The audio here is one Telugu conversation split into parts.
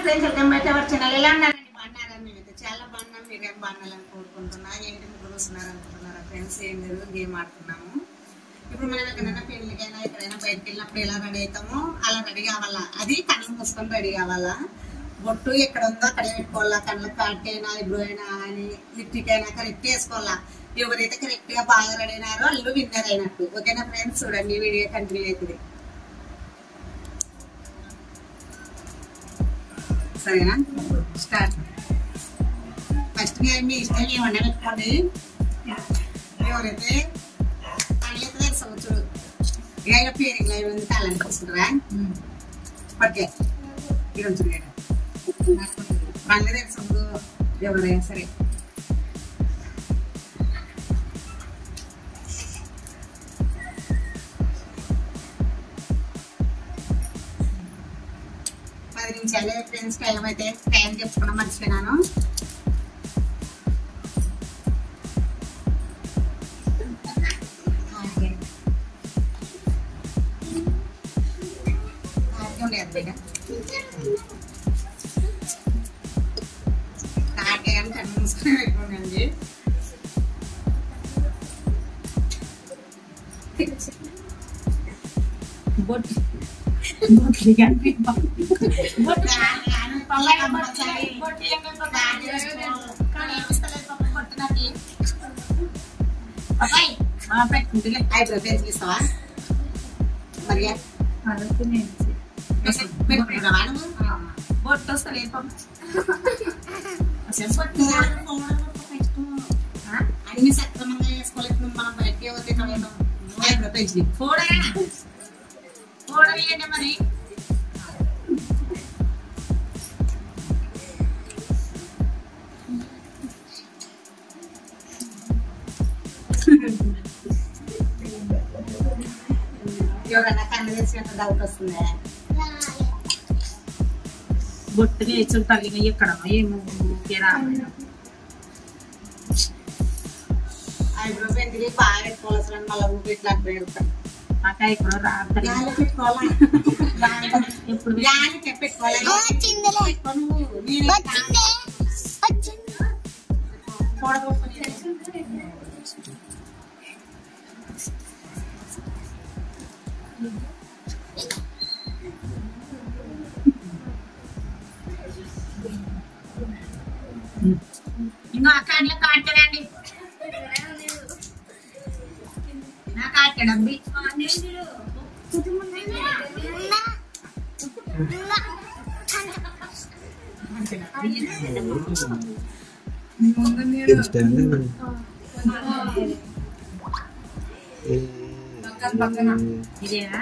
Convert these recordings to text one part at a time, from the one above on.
Friends welcome back to our channel. ఎలా ఉన్నారండి? బాగున్నారా? మేమైతే చాలా బాగున్నాం. మీరు ఏం బాగున్నారని కోరుకుంటున్నా. ఏంటి ముగ్గురు వస్తున్నారు అనుకుంటున్నారా ఫ్రెండ్స్? ఏం లేదు, గేమ్ ఆడుతున్నాము. ఇప్పుడు మనం ఎక్కడైనా పెళ్ళికైనా ఎక్కడైనా బయటకు వెళ్ళినప్పుడు ఎలా రెడీ అవుతామో అలా రెడీ కావాలా. అది కళ్ళు మూసుకొని రెడీ కావాలా. బొట్టు ఎక్కడ ఉందో అక్కడ పెట్టుకోవాలా. కళ్ళకి కాటైనా ఐబ్రో అయినా అని లిప్టిక్ అయినా కరెక్ట్ వేసుకోవాలా. ఎవరైతే కరెక్ట్ గా బాగా రెడీ అయినారో వాళ్ళు విన్నర్ అయినట్టు. ఓకేనా ఫ్రెండ్స్? చూడండి, వీడియో కంటిన్యూ అవుతుంది. సరేనా? స్టార్ట్. ఫస్ట్ మీ ఇష్టం ఏమన్నా పెట్టుకోండి. ఎవరైతే కళ్ళైతే తెలుసు ఇక పేరింగ్ లైవ్ ఉంది కాలని చూసుకుంటారా? పట్టే ఇది ఉంటుంది కదా కళ్ళు తెలుసు ఎవరైనా సరే. నిమిషాలే ఫ్రెండ్స్ టైం అయితే టైం చెప్పుకున్నా మర్చిపోయినాను. కాటే అని కన్ను మూసుకొని పెట్టుకోండి. ఐబ్రో పెన్సిల్ ఇస్తావా? మరి బొట్టు వస్తుంది అన్ని సక్రమంగా వేసుకోలేదు. మనం బయటకి పోతే ఐబ్రో పెన్సిల్ చూడలేండి మరి. ఎవరన్నా కన్ను తెచ్చినట్టు డౌట్ వస్తుందా? బొట్టు వేసులు తల్లిన ఎక్కడ ఐబ్రో పెన్సిల్ బాగా పెట్టుకోవాల్సిన మళ్ళీ ఊపి ఇట్లా పెడతాను. ఇప్పుడు పెట్టుకోవాలి. ఇంకా కళ్ళు కాటడండి. నా కాటడండి. ఇదేనా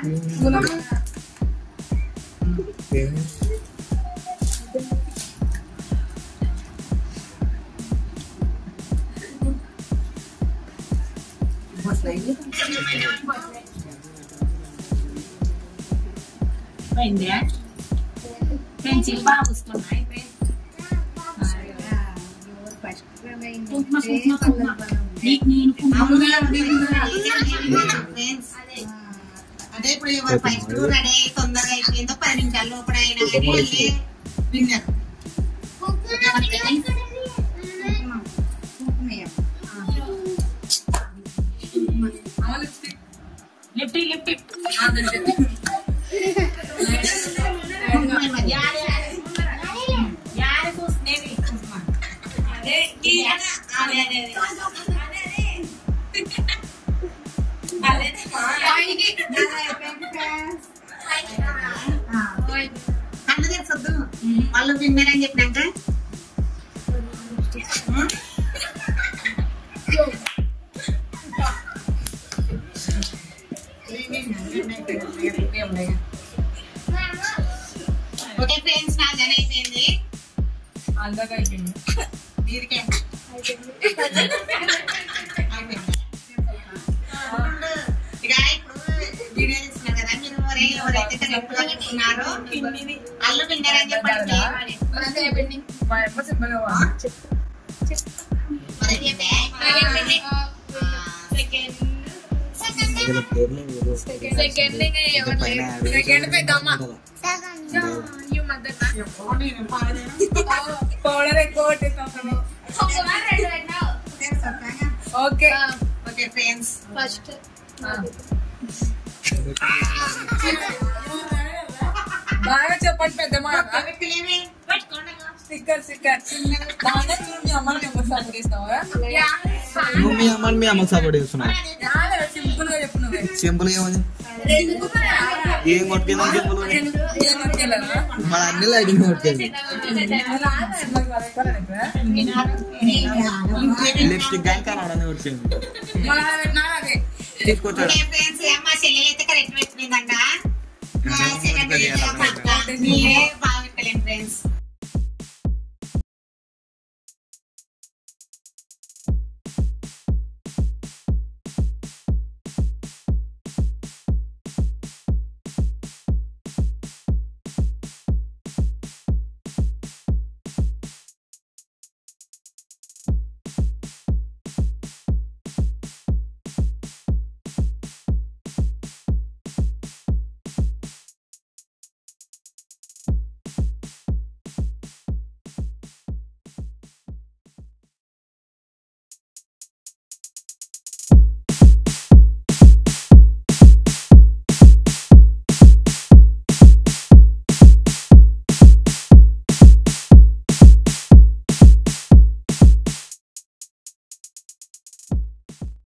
పోయిందే. పెన్సిల్ బాగా వస్తున్నాయి. అదే ఇప్పుడు ఎవరు ఫస్ట్ రెడీ అయ్యి తొందరగా అయిపోయిందో 10 నిమిషాల లోపల అయినా కానీ విన్నర్. లిఫ్ట్ లిఫ్ట్ కన్ను తెచ్చొద్దు వాళ్ళు విన్నారని చెప్పినాక ఓకే ఫ్రెండ్స్, నా జన అయిపోయింది. అందగా అయిపోయింది. వీరికే ఇక ఇప్పుడు వీడియో తీస్తున్నారు కదా మీరు. ఎవరైతే కరెక్ట్ గా చెప్తున్నారో అల్లు విన్నర్ అని చెప్పండి. సెకండ్ పెద్దమ్మ పౌడర్ ఎక్కువ ఓకే ఓకే ఫ్రెండ్స్ ఫస్ట్ బాగా చెప్పండి పెద్దమ్మ స్టిక్కర్ బాగా చూడండి అమ్మని నెంబర్ సపోర్ట్ చేస్తావా నువ్వు మీ అమ్మని మీ అమ్మకి సపోర్ట్ చేస్తున్నావు సింపుల్ గా చెప్పు నువ్వే సింపుల్ ఏమని ఏం కొట్టుకుందాం సింపుల్ మన అన్ని లైటింగ్ కొట్టుకుంది లిప్స్టిక్ కానీ కనడాన్ని కొట్టుకుంది తీసుకొచ్చాడు ఫ్రెండ్స్ అమ్మ చెల్లెలు అయితే కరెక్ట్ పెట్టిందంట